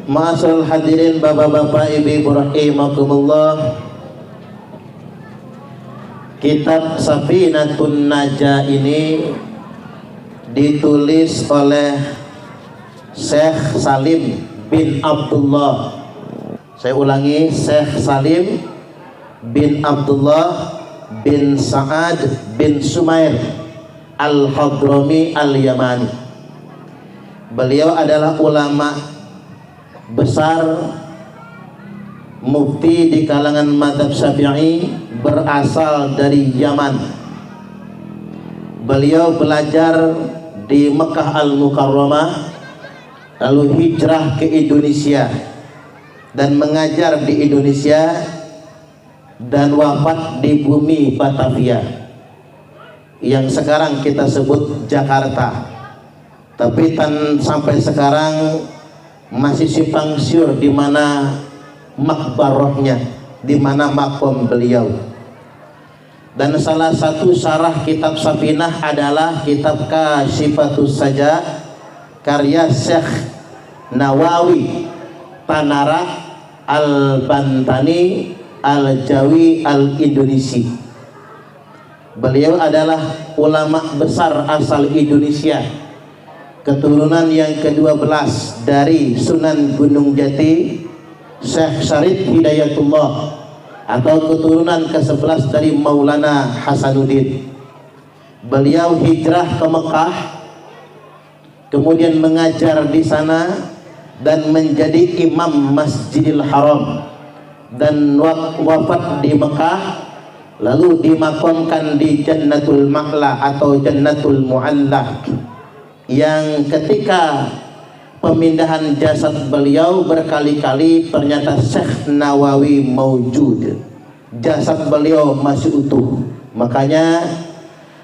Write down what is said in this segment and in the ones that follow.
Ma'asyiral hadirin, bapak-bapak, ibu-ibu rahimakumullah. Kitab Safinatun Najah ini ditulis oleh Syekh Salim bin Abdullah. Saya ulangi, Syekh Salim bin Abdullah bin Sa'ad bin Sumair Al-Hadrami Al-Yamani. Beliau adalah ulama besar, mufti di kalangan mazhab Syafi'i, berasal dari Yaman. Beliau belajar di Mekah Al-Mukarramah, lalu hijrah ke Indonesia dan mengajar di Indonesia dan wafat di bumi Batavia yang sekarang kita sebut Jakarta. Tapi sampai sekarang masih simpang siur di mana makbarahnya, di mana makom beliau. Dan salah satu syarah kitab Safinah adalah kitab Kasyifatus Sajaa karya Syekh Nawawi Tanara Al-Bantani Al-Jawi Al-Indonesi. Beliau adalah ulama besar asal Indonesia, keturunan yang ke-12 dari Sunan Gunung Jati, Syekh Syarif Hidayatullah, atau keturunan ke-11 dari Maulana Hasanuddin. Beliau hijrah ke Mekah, kemudian mengajar di sana dan menjadi imam Masjidil Haram, dan wafat di Mekah, lalu dimakamkan di Jannatul Ma'la atau Jannatul Mu'alla, yang ketika pemindahan jasad beliau berkali-kali ternyata Syekh Nawawi maujud, jasad beliau masih utuh. Makanya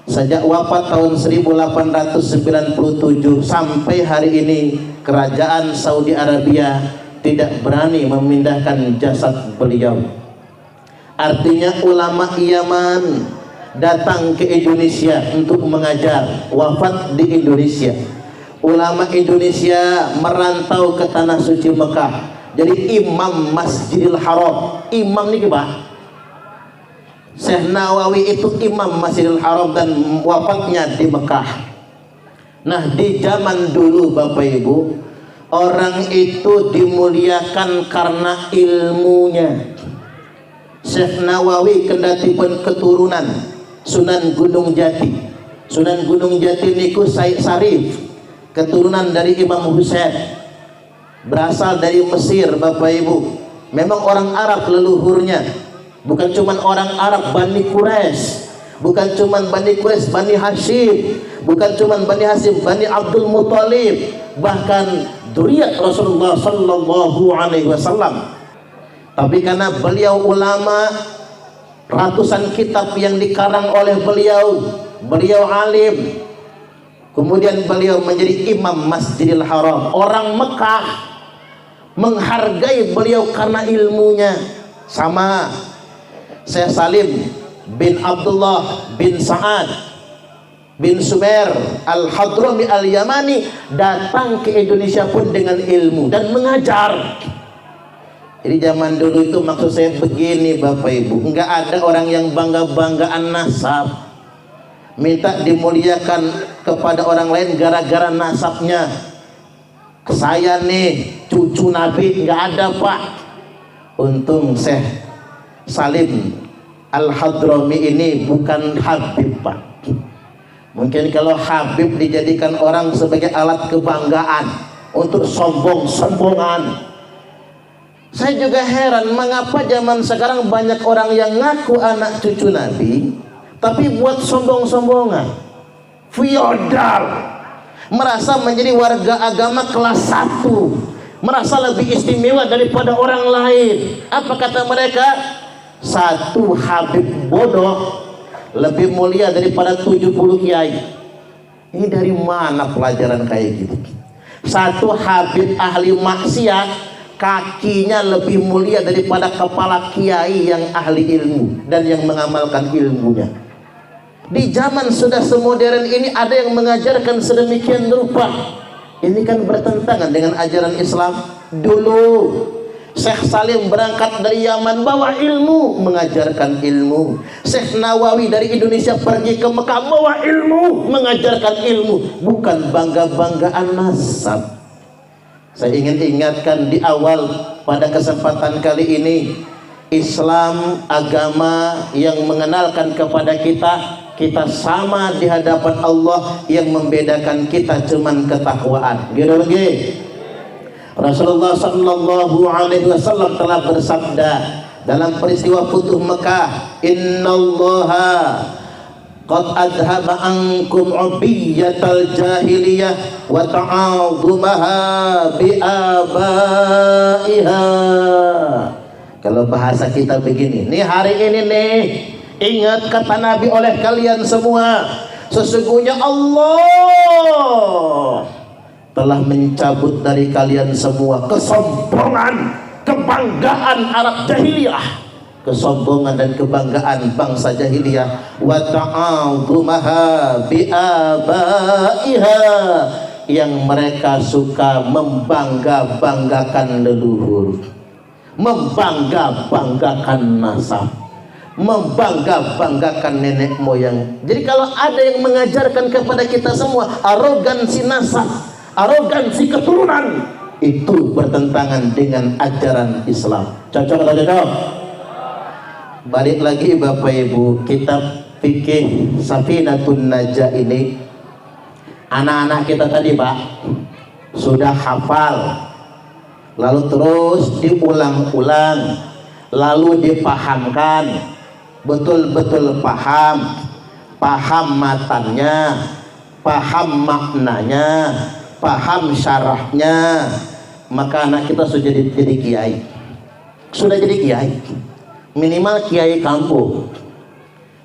sejak wafat tahun 1897 sampai hari ini kerajaan Saudi Arabia tidak berani memindahkan jasad beliau. Artinya ulama Yaman datang ke Indonesia untuk mengajar, wafat di Indonesia. Ulama Indonesia merantau ke tanah suci Mekah, jadi imam Masjidil Haram. Imam nih Pak, Syekh Nawawi itu imam Masjidil Haram dan wafatnya di Mekah. Nah, di zaman dulu Bapak Ibu, orang itu dimuliakan karena ilmunya. Syekh Nawawi kendati pun keturunan Sunan Gunung Jati. Sunan Gunung Jati niku Said Sarif, keturunan dari Imam Husain, berasal dari Mesir Bapak Ibu. Memang orang Arab leluhurnya, bukan cuma orang Arab Bani Quraisy, bukan cuma Bani Quraisy, Bani Hashim, bukan cuma Bani Hashim, Bani Abdul Muthalib, bahkan dzurriyyat Rasulullah sallallahu alaihi wasallam. Tapi karena beliau ulama, ratusan kitab yang dikarang oleh beliau, beliau alim, kemudian beliau menjadi imam Masjidil Haram. Orang Mekah menghargai beliau karena ilmunya. Sama Syekh Salim bin Abdullah bin Sa'ad bin Sumair Al-Hadrami Al-Yamani datang ke Indonesia pun dengan ilmu dan mengajar. Jadi zaman dulu itu maksud saya begini Bapak Ibu, enggak ada orang yang bangga-banggaan nasab, minta dimuliakan kepada orang lain gara-gara nasabnya. Saya nih cucu Nabi, enggak ada Pak. Untung Syekh Salim Al-Hadrami ini bukan Habib Pak. Mungkin kalau Habib dijadikan orang sebagai alat kebanggaan untuk sombong-sombongan. Saya juga heran mengapa zaman sekarang banyak orang yang ngaku anak cucu Nabi tapi buat sombong-sombongan, feodal, merasa menjadi warga agama kelas 1, merasa lebih istimewa daripada orang lain. Apa kata mereka? Satu Habib bodoh lebih mulia daripada 70 kiai. Ini dari mana pelajaran kayak gitu? Satu Habib ahli maksiat, kakinya lebih mulia daripada kepala kiai yang ahli ilmu dan yang mengamalkan ilmunya. Di zaman sudah semodern ini ada yang mengajarkan sedemikian rupa. Ini kan bertentangan dengan ajaran Islam. Dulu Syekh Salim berangkat dari Yaman bawa ilmu, mengajarkan ilmu. Syekh Nawawi dari Indonesia pergi ke Mekah bawa ilmu, mengajarkan ilmu, bukan bangga-banggaan nasab. Saya ingin ingatkan di awal pada kesempatan kali ini, Islam agama yang mengenalkan kepada kita sama di hadapan Allah, yang membedakan kita cuman ketakwaan. Gitu lagi. Rasulullah sallallahu alaihi wasallam telah bersabda dalam peristiwa Futuh Mekah, "Innallaha qad adhaba ankum ubiyatal jahiliyah wa ta'adhumaha bi abaiha." Kalau bahasa kita begini, nih hari ini nih, ingat kata Nabi oleh kalian semua, sesungguhnya Allah telah mencabut dari kalian semua kesombongan, kebanggaan Arab jahiliyah, kesombongan dan kebanggaan bangsa jahiliyah, wa ta'adhumaha bi abaiha, yang mereka suka membangga-banggakan leluhur, membangga-banggakan nasab, membangga-banggakan nenek moyang. Jadi kalau ada yang mengajarkan kepada kita semua arogansi nasab, arogansi keturunan, itu bertentangan dengan ajaran Islam. Cocok atau cocok? Balik lagi Bapak Ibu, kitab fikih Safinatun Najah ini, anak-anak kita tadi Pak sudah hafal, lalu terus diulang-ulang, lalu dipahamkan, betul-betul paham matannya, paham maknanya, paham syarahnya, maka anak kita sudah jadi kiai. Sudah jadi kiai, minimal kiai kampung.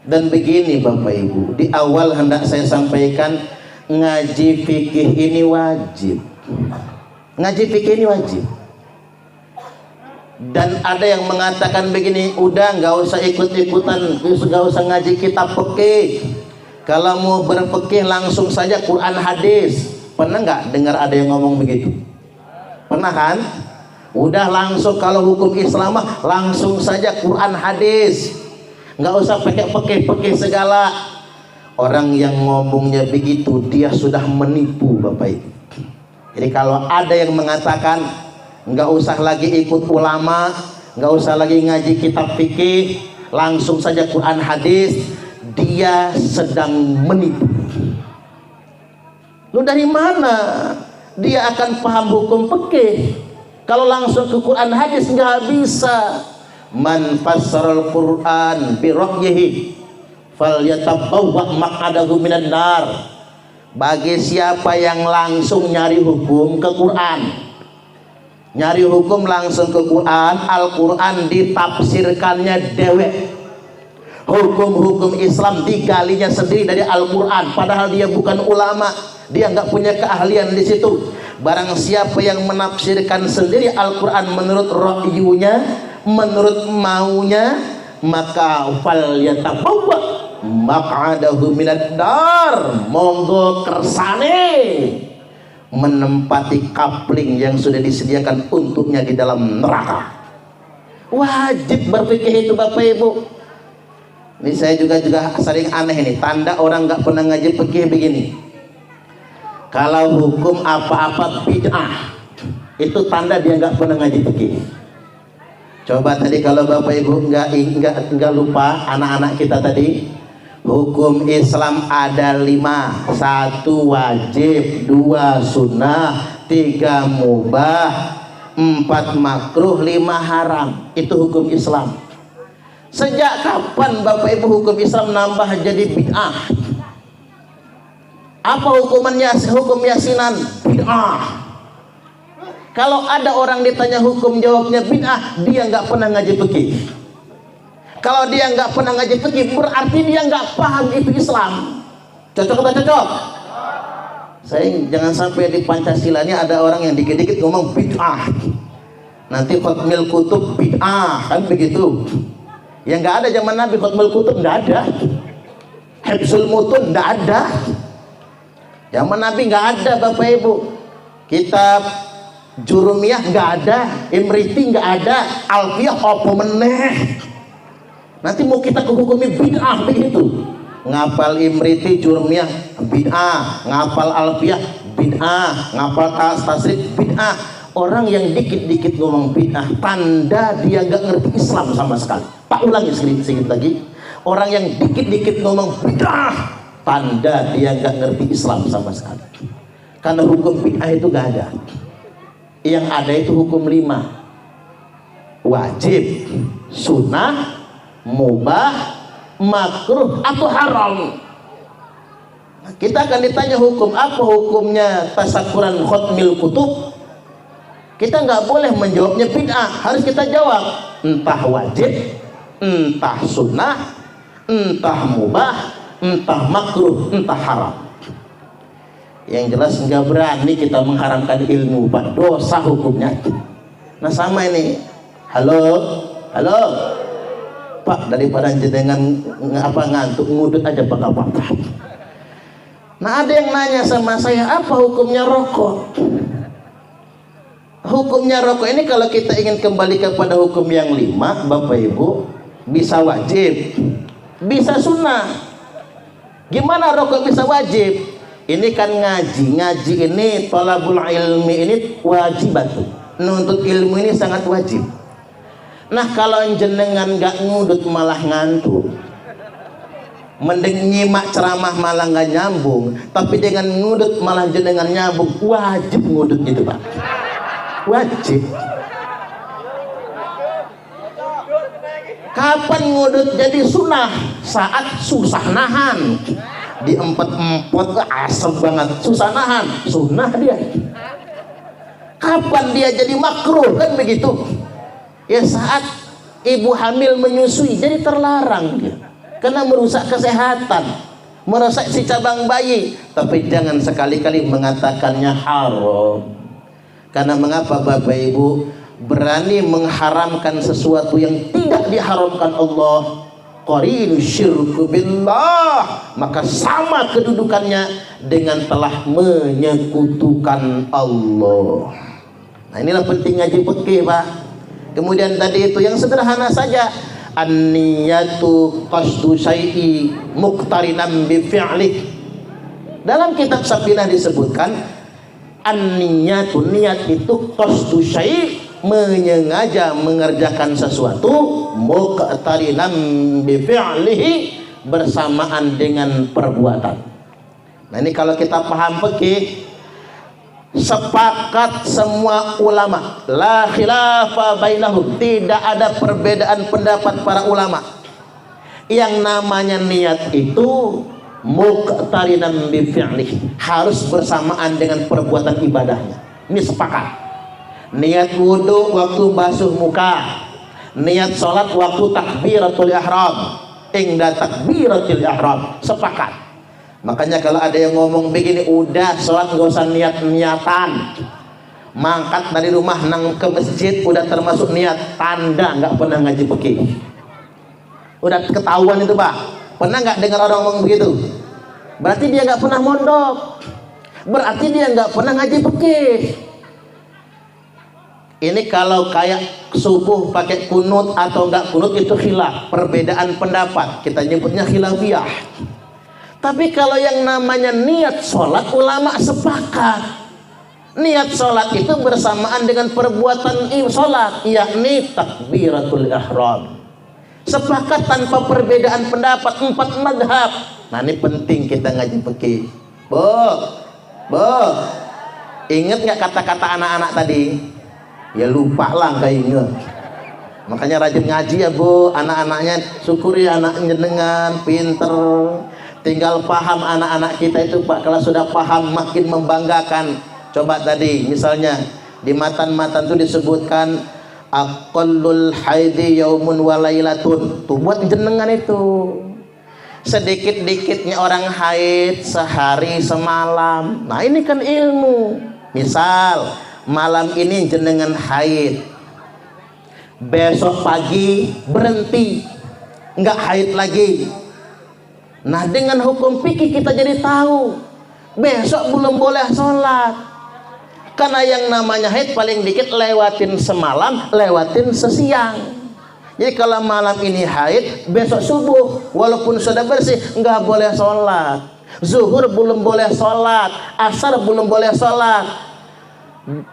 Dan begini Bapak Ibu, di awal hendak saya sampaikan, ngaji fikih ini wajib. Ngaji fikih ini wajib. Dan ada yang mengatakan begini, udah nggak usah ikut-ikutan, nggak usah ngaji kitab fikih. Kalau mau berfikih langsung saja Quran hadis. Pernah nggak dengar ada yang ngomong begitu? Pernah kan? Udah langsung kalau hukum Islam langsung saja Quran hadis, nggak usah pakai fikih segala. Orang yang ngomongnya begitu dia sudah menipu Bapak Ibu. Jadi kalau ada yang mengatakan nggak usah lagi ikut ulama, nggak usah lagi ngaji kitab fikih, langsung saja Quran hadis, dia sedang menipu. Lu dari mana dia akan paham hukum fikih kalau langsung ke Quran hadis? Nggak bisa. Man fassaral Quran bi ra'yihi falyatabawwa maq'adahu minan nar. Bagi siapa yang langsung nyari hukum ke Quran, nyari hukum langsung ke Quran, Al-Quran ditafsirkannya dewek, hukum-hukum Islam digalinya sendiri dari Al-Quran, padahal dia bukan ulama, dia nggak punya keahlian di situ. Barang siapa yang menafsirkan sendiri Al-Quran menurut ra'yunya, menurut maunya, maka fal yatabawwa maq'adahu minad nar, monggo kersane menempati kapling yang sudah disediakan untuknya di dalam neraka. Wajib berfikih itu Bapak Ibu. Ini saya juga sering aneh ini, tanda orang nggak pernah ngaji fikih begini. Kalau hukum apa-apa bid'ah, itu tanda dia nggak pernah ngaji fikih. Coba tadi kalau Bapak Ibu nggak lupa, anak-anak kita tadi, hukum Islam ada 5, 1 wajib, 2 sunnah, 3 mubah, 4 makruh, 5 haram. Itu hukum Islam. Sejak kapan Bapak Ibu hukum Islam nambah jadi bid'ah? Apa hukumannya? Hukum yasinan bid'ah. Kalau ada orang ditanya hukum jawabnya bid'ah, dia nggak pernah ngaji fikih. Kalau dia nggak pernah ngaji fikih, berarti dia nggak paham itu Islam. Cocok atau cocok? Saya jangan sampai di Pancasilanya ada orang yang dikit-dikit ngomong bid'ah, nanti khutmil kutub bid'ah, kan begitu. Yang nggak ada zaman Nabi khutmil kutub, nggak ada. Hifzul mutun nggak ada. Zaman Nabi nggak ada Bapak Ibu. Kitab Jurumiyah nggak ada, Imriti nggak ada, Alfiyah apa meneh. Nanti mau kita kehukumi bid'ah begitu. Ngapal Imriti, Jurumiyah bid'ah, ngapal Alfiyah bid'ah, ngapal tasrif bid'ah. Orang yang dikit-dikit ngomong bid'ah, tanda dia nggak ngerti Islam sama sekali. Pak ulangi sedikit lagi. Orang yang dikit-dikit ngomong bid'ah, tanda dia nggak ngerti Islam sama sekali. Karena hukum bid'ah itu nggak ada. Yang ada itu hukum 5: wajib, sunnah, mubah, makruh atau haram. Kita akan ditanya hukum apa, hukumnya tasakuran khotmil kutub. Kita nggak boleh menjawabnya bid'ah, harus kita jawab entah wajib, entah sunnah, entah mubah, entah makruh, entah haram. Yang jelas nggak berani kita mengharamkan ilmu, Pak, dosa hukumnya. Nah sama ini, halo Pak, daripada jenengan ngantuk ngudut aja Pak, apa-apa. Nah ada yang nanya sama saya, apa hukumnya rokok? Hukumnya rokok ini kalau kita ingin kembali kepada hukum yang 5, Bapak Ibu, bisa wajib, bisa sunnah. Gimana rokok bisa wajib? Ini kan ngaji ini thalabul ilmi ini wajibat. Nuntut ilmu ini sangat wajib. Nah kalau jenengan nggak ngudut malah ngantuk, mending nyimak ceramah malah nggak nyambung, tapi dengan ngudut malah jenengan nyambung, wajib ngudut gitu Pak, wajib. Kapan ngudut jadi sunnah? Saat susah nahan, diempet-empet asem banget, susah nahan, sunnah dia. Kapan dia jadi makruh? Kan begitu ya, saat ibu hamil menyusui jadi terlarang dia, karena merusak kesehatan, merusak si cabang bayi. Tapi jangan sekali-kali mengatakannya haram. Karena mengapa Bapak Ibu berani mengharamkan sesuatu yang tidak diharamkan Allah? Qarinu syirku billah, maka sama kedudukannya dengan telah menyekutukan Allah. Nah inilah penting ngaji fikih Pak. Kemudian tadi itu yang sederhana saja, an-niyatu qasdu syai'i muqtarinan bi fi'lih. Dalam kitab Safinah disebutkan an-niyatu, niat itu qasdu syai', menyengaja mengerjakan sesuatu, muqtarinan bi fi'lihi, bersamaan dengan perbuatan. Nah ini kalau kita paham fikih, sepakat semua ulama, la khilafa bainahum, tidak ada perbedaan pendapat para ulama, yang namanya niat itu muqtarinan bi fi'lihi, harus bersamaan dengan perbuatan ibadahnya. Ini sepakat. Niat wudu waktu basuh muka, niat sholat waktu takbiratul ihram, ingda takbiratul ihram, sepakat. Makanya kalau ada yang ngomong begini, udah sholat nggak usah niatan, mangkat dari rumah nang ke masjid udah termasuk niat, tanda nggak pernah ngaji fikih. Udah ketahuan itu Pak. Pernah nggak dengar orang ngomong begitu? Berarti dia nggak pernah mondok, berarti dia nggak pernah ngaji fikih. Ini kalau kayak subuh pakai kunut atau enggak kunut itu khilaf, perbedaan pendapat, kita nyebutnya khilafiyah. Tapi kalau yang namanya niat sholat, ulama sepakat. Niat sholat itu bersamaan dengan perbuatan sholat, yakni takbiratul ihram. Sepakat tanpa perbedaan pendapat, 4 madhab. Nah ini penting kita ngaji fikih. Ingat nggak kata-kata anak-anak tadi? Ya lupa lah nggak ingat. Makanya rajin ngaji ya Bu, anak-anaknya. Syukuri anaknya dengan pinter. Tinggal paham anak-anak kita itu Pak. Kalau sudah paham makin membanggakan. Coba tadi misalnya di matan-matan itu disebutkan aqallul haidi yaumun walailatun. Tuh buat jenengan itu. Sedikit-dikitnya orang haid sehari semalam. Nah ini kan ilmu. Misal malam ini jenengan haid, besok pagi berhenti, nggak haid lagi. Nah dengan hukum fikih kita jadi tahu besok belum boleh sholat. Karena yang namanya haid paling dikit lewatin semalam, lewatin sesiang. Jadi kalau malam ini haid, besok subuh walaupun sudah bersih nggak boleh sholat. Zuhur belum boleh sholat, asar belum boleh sholat.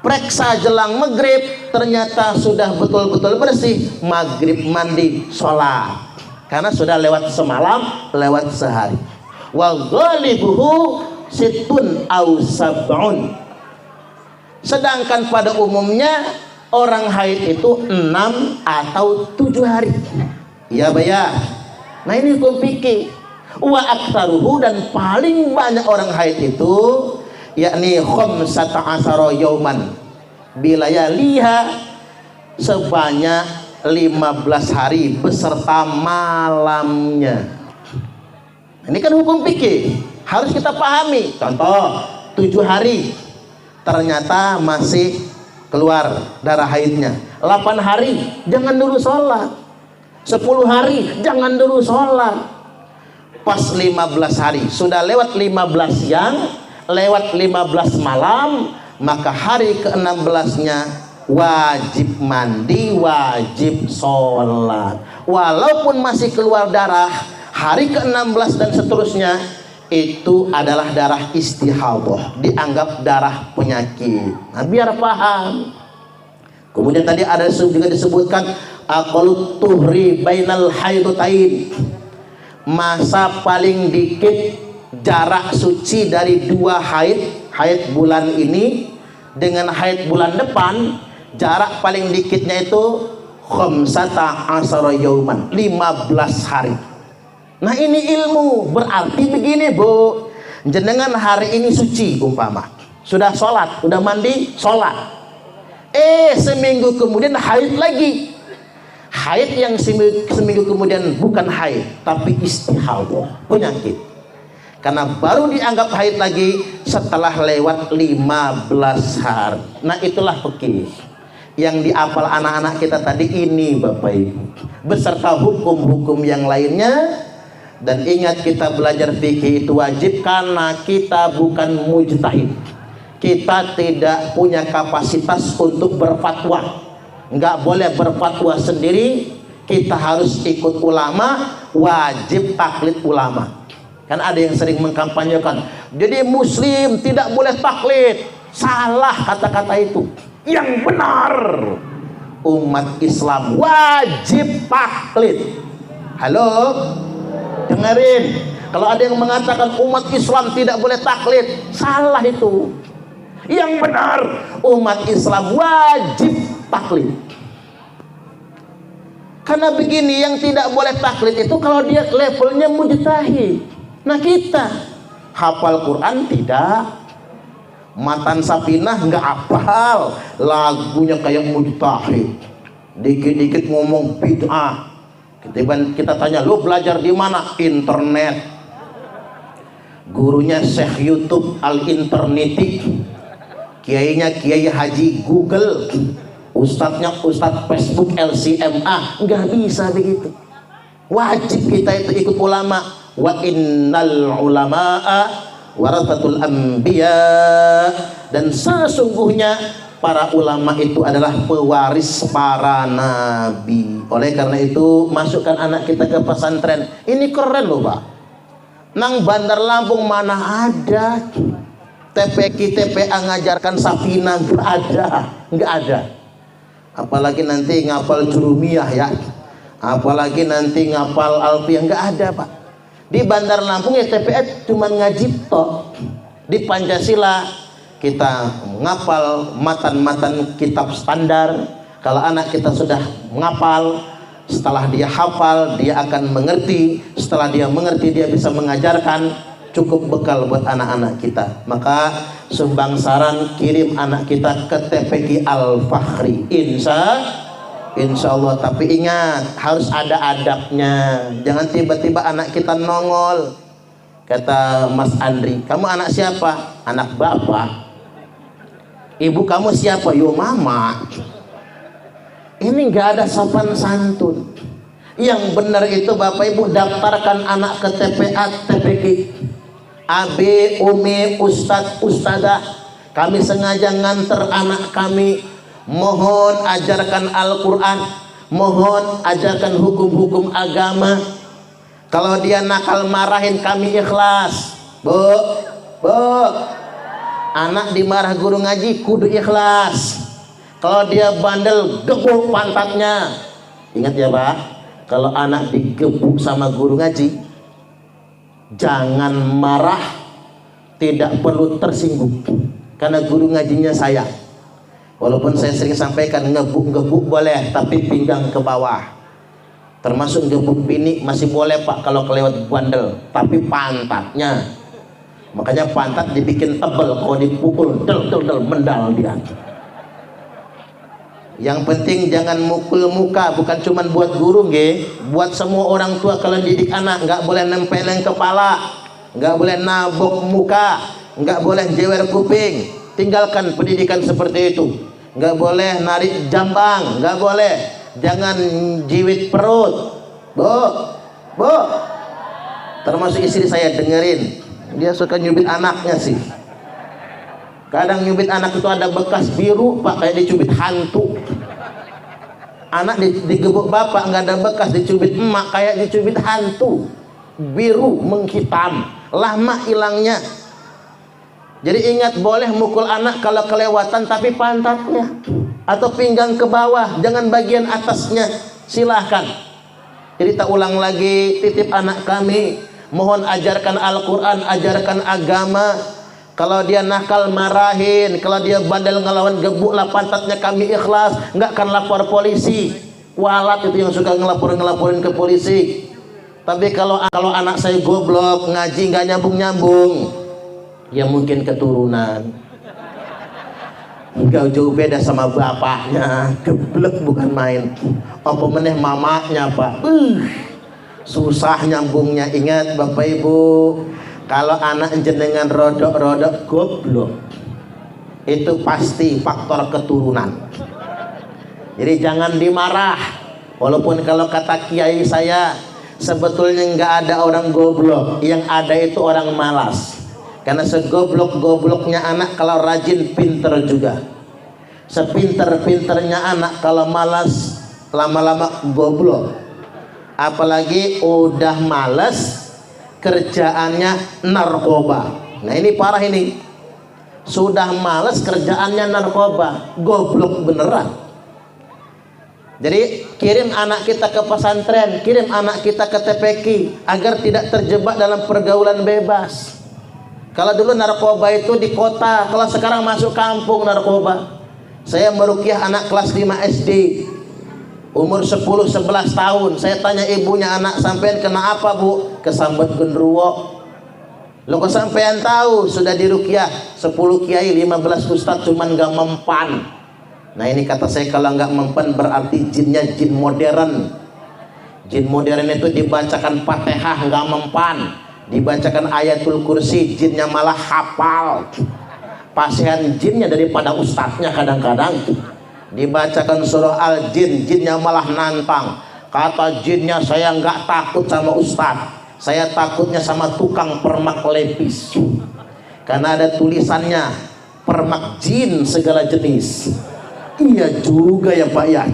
Preksa jelang maghrib ternyata sudah betul-betul bersih, maghrib mandi sholat. Karena sudah lewat semalam, lewat sehari. Wa ghalibuhu situn au sab'un. Sedangkan pada umumnya orang haid itu 6 atau 7 hari. Ya bayar. Nah ini hukum fikih. Wa aktsaruhu, dan paling banyak orang haid itu yakni khamsata asyara yauman bilayaliha, sebanyak 15 hari beserta malamnya. Ini kan hukum fikih, harus kita pahami. Contoh, 7 hari ternyata masih keluar darah haidnya. 8 hari jangan dulu sholat. 10 hari jangan dulu sholat. Pas 15 hari sudah lewat 15 siang, lewat 15 malam, maka hari ke-16-nya wajib mandi, wajib sholat. Walaupun masih keluar darah, hari ke-16 dan seterusnya itu adalah darah istihadah, dianggap darah penyakit. Nah, biar paham. Kemudian tadi ada juga disebutkan aqallut tuhri bainal haidatain, masa paling dikit jarak suci dari 2 haid bulan ini dengan haid bulan depan, jarak paling dikitnya itu khamsata asyara yauman, 15 hari. Nah ini ilmu, berarti begini Bu, jenengan hari ini suci umpama, sudah sholat, sudah mandi, sholat, seminggu kemudian haid lagi. Haid yang seminggu kemudian bukan haid tapi istihadah, penyakit. Karena baru dianggap haid lagi setelah lewat 15 hari. Nah itulah fikih yang diapal anak-anak kita tadi ini Bapak Ibu, beserta hukum-hukum yang lainnya. Dan ingat, kita belajar fikih itu wajib karena kita bukan mujtahid. Kita tidak punya kapasitas untuk berfatwa, nggak boleh berfatwa sendiri. Kita harus ikut ulama, wajib taklid ulama. Kan ada yang sering mengkampanyekan, jadi muslim tidak boleh taklid. Salah kata-kata itu. Yang benar, umat Islam wajib taklid. Halo, dengerin. Kalau ada yang mengatakan umat Islam tidak boleh taklid, salah itu. Yang benar, umat Islam wajib taklid. Karena begini, yang tidak boleh taklid itu kalau dia levelnya mujtahid. Nah kita hafal Quran tidak, matan sapinah nggak hafal, lagunya kayak mujtahid, dikit-dikit ngomong bid'ah. Kita tanya, lu belajar di mana? Internet. Gurunya Syekh YouTube al-interneti, kiainya Kiai Haji Google, ustadznya Ustadz Facebook LCMA. Nggak bisa begitu. Wajib kita itu ikut ulama. Wa innal ulama'a warathatul anbiya, dan sesungguhnya para ulama itu adalah pewaris para nabi. Oleh karena itu, masukkan anak kita ke pesantren. Ini keren loh Pak. Nang Bandar Lampung mana ada TPA ngajarkan Safina, nggak ada. Apalagi nanti ngapal Jurumiyah ya, apalagi nanti ngapal Alfiyah, nggak ada Pak. Di Bandar Lampung ya TPA cuma ngaji toh. Di Pancasila kita ngapal matan-matan kitab standar. Kalau anak kita sudah ngapal, setelah dia hafal dia akan mengerti. Setelah dia mengerti dia bisa mengajarkan, cukup bekal buat anak-anak kita. Maka sumbang saran, kirim anak kita ke TPQ Al-Fakhri, Insya Allah. Tapi ingat, harus ada adabnya. Jangan tiba-tiba anak kita nongol. Kata Mas Andri, kamu anak siapa? Anak bapak. Ibu kamu siapa? Yo mama. Ini nggak ada sopan santun. Yang benar itu Bapak Ibu, daftarkan anak ke TPA, TPQ, AB, Umi, Ustadz, Ustadzah. Kami sengaja nganter anak kami, mohon ajarkan Al-Quran, mohon ajarkan hukum-hukum agama. Kalau dia nakal marahin kami ikhlas. Bu, anak dimarah guru ngaji kudu ikhlas. Kalau dia bandel, gebuk pantatnya. Ingat ya Pak, kalau anak digebuk sama guru ngaji, jangan marah, tidak perlu tersinggung, karena guru ngajinya sayang. Walaupun saya sering sampaikan ngebuk-ngebuk boleh, tapi pinggang ke bawah. Termasuk gebuk bini masih boleh Pak kalau kelewat bandel, tapi pantatnya, makanya pantat dibikin tebel, kalau dipukul del mendal dia. Yang penting jangan mukul muka, bukan cuma buat guru buat semua orang tua. Kalau didik anak nggak boleh nempelin kepala, nggak boleh nabok muka, nggak boleh jewer kuping. Tinggalkan pendidikan seperti itu. Nggak boleh narik jambang, nggak boleh. Jangan jiwit perut. Bu, termasuk istri saya, dengerin, dia suka nyubit anaknya sih. Kadang nyubit anak itu ada bekas biru Pak, kayak dicubit hantu. Anak digebuk bapak nggak ada bekas, dicubit emak kayak dicubit hantu, biru menghitam, lama hilangnya. Jadi ingat, boleh mukul anak kalau kelewatan, tapi pantatnya atau pinggang ke bawah, jangan bagian atasnya, silahkan. Jadi tak ulang lagi, titip anak kami, mohon ajarkan Al-Quran, ajarkan agama. Kalau dia nakal marahin, kalau dia bandel ngelawan gebuklah pantatnya, kami ikhlas, nggak akan lapor polisi. Kualat itu yang suka ngelaporin ke polisi. Tapi kalau anak saya goblok, ngaji nggak nyambung, ya mungkin keturunan. Nggak jauh beda sama bapaknya, geblek bukan main. Apa meneh mamanya Pak, susah nyambungnya. Ingat Bapak Ibu, kalau anak jenengan rodok-rodok goblok, itu pasti faktor keturunan. Jadi jangan dimarah. Walaupun kalau kata kiai saya, sebetulnya nggak ada orang goblok, yang ada itu orang malas. Karena segoblok-gobloknya anak, kalau rajin pinter juga. Sepinter-pinternya anak, kalau malas lama-lama goblok. Apalagi udah malas, kerjaannya narkoba. Nah ini parah ini. Sudah males kerjaannya narkoba, goblok beneran. Jadi kirim anak kita ke pesantren, kirim anak kita ke TPQ agar tidak terjebak dalam pergaulan bebas. Kalau dulu narkoba itu di kota, kalau sekarang masuk kampung narkoba. Saya meruqyah anak kelas 5 SD, umur 10-11 tahun. Saya tanya ibunya, anak sampean kena apa Bu? Kesambet genderuwo. Lo kok sampean tahu? Sudah diruqyah 10 kiai, 15 ustadz, cuman gak mempan. Nah ini kata saya, kalau nggak mempan berarti jinnya jin modern. Jin modern itu dibacakan Fatihah nggak mempan, dibacakan ayatul kursi jinnya malah hafal. Pasihan jinnya daripada ustadznya kadang-kadang. Dibacakan surah al-jin, jinnya malah nantang. Kata jinnya, saya nggak takut sama ustadz, saya takutnya sama tukang permak lepis. Karena ada tulisannya permak jin segala jenis. Iya juga ya Pak ya.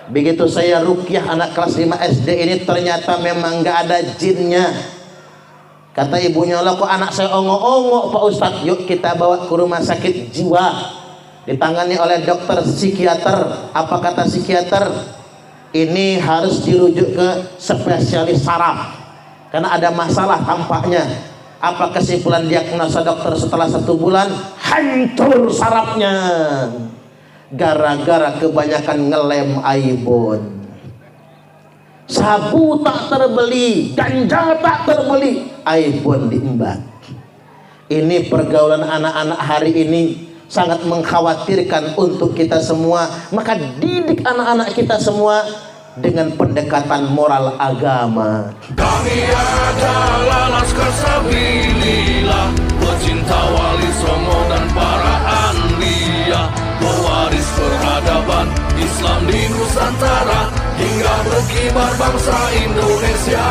Begitu saya ruqyah anak kelas 5 SD ini, ternyata memang nggak ada jinnya. Kata ibunya, lah kok anak saya ongok-ongok Pak Ustadz? Yuk kita bawa ke rumah sakit jiwa, ditangani oleh dokter psikiater. Apa kata psikiater? Ini harus dirujuk ke spesialis saraf karena ada masalah tampaknya. Apa kesimpulan diagnosa dokter setelah 1 bulan? Hancur sarafnya, gara-gara kebanyakan ngelem iPhone. Sabu tak terbeli, ganja tak terbeli, iPhone diembat. Ini pergaulan anak-anak hari ini sangat mengkhawatirkan untuk kita semua. Maka didik anak-anak kita semua dengan pendekatan moral agama. Kami adalah Laskar Sabilillah, pecinta Wali Songo dan para anbiya, pewaris peradaban Islam di Nusantara hingga berkibar bangsa Indonesia.